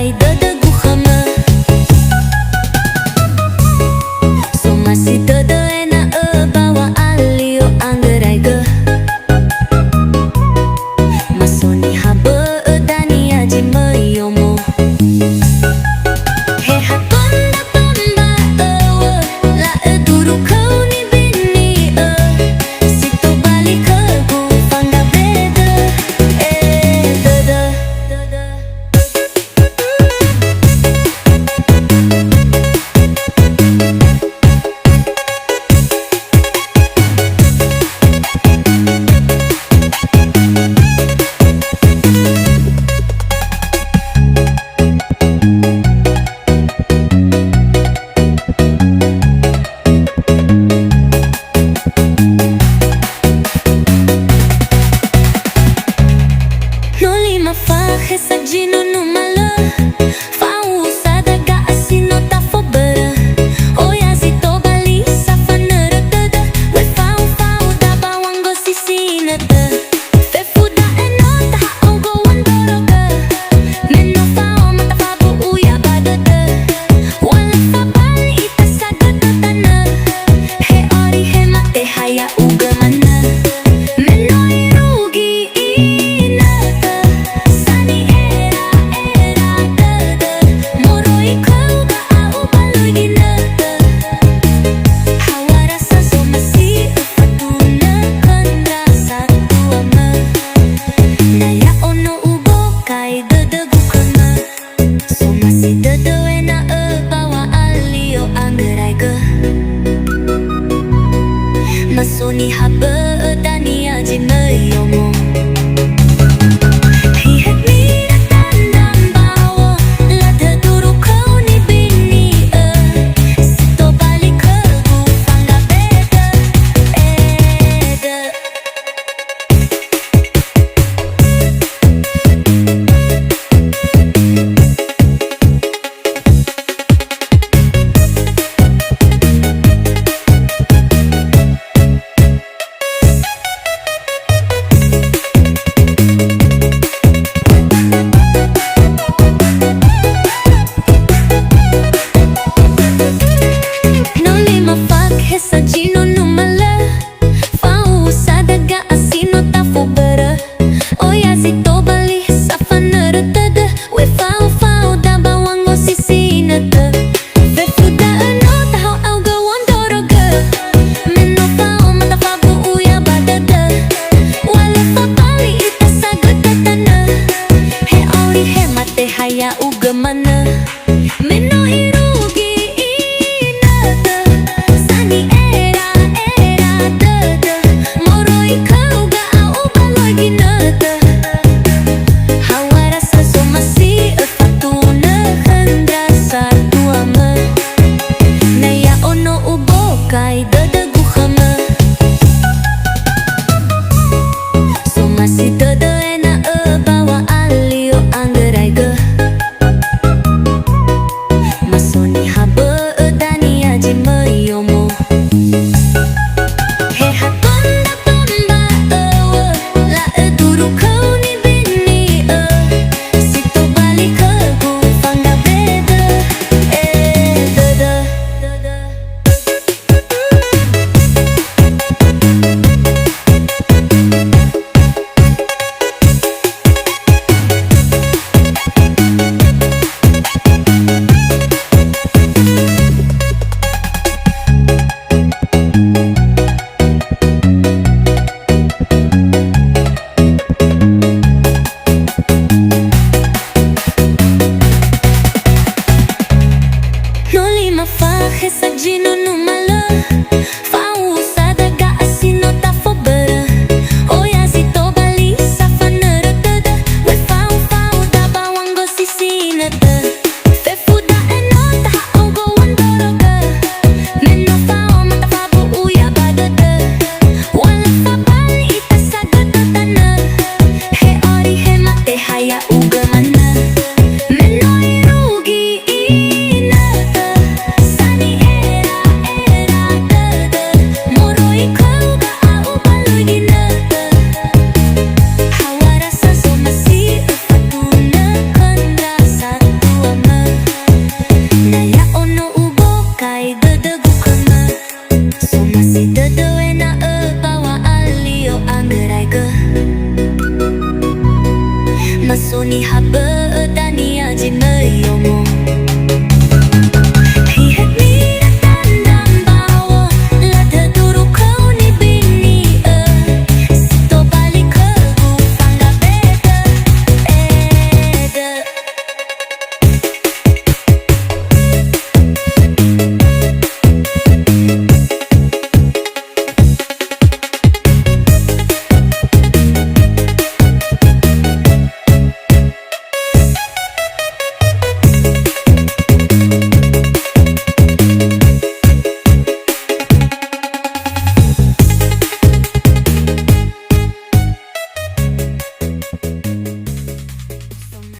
kai dödö guhama. Somasi tödö ena'ö bawa alio anggerai-gö. Masoni ha bö'ö dani aji meyomo. Heha tonda pamba'ö laeduru nibini'ö. Si tobali kegu fangabe'e dödö. No lima fakhe sa jino numalö. Fahuwusada sino fobörö. Hozi tobali sa fanörö tödö. Wefao-fao da bawang ngosisi inötö. Fefu da ena'ö tahaogö wondorogö. Mena'ö faoma tafabu dödö. Wala-fabali ita sa tanda-tanda. He ori he mate haya uga mana. Menoi rugi inötö. Sani era dödö. Moroi kau ga au baloi inötö. Hawa rasa zomasi'ö fatuna kandra satu ama. Naya ono ubo kai dödö gukama. Somasi dödö ena'ö bawa alio anggerai-gö. Masoni ha bö'ö dani aji meyomo. Hihet mina tandang bawo LAEDURU nibini'Ö. Si tobali kegu fangabe'e dödö. No lima fakhe sa jino numalö. Fahuwusada sino fobörö. Hozi tobali sa fanörö tödö. Wefao-fao da bawang ngosisi inötö. Fefu da ena'ö tahaogö wondorogö. Mena'ö faoma tafabu dödö. Wala-fabali ita sa tanda-tanda. He ori he mate haya uga mana.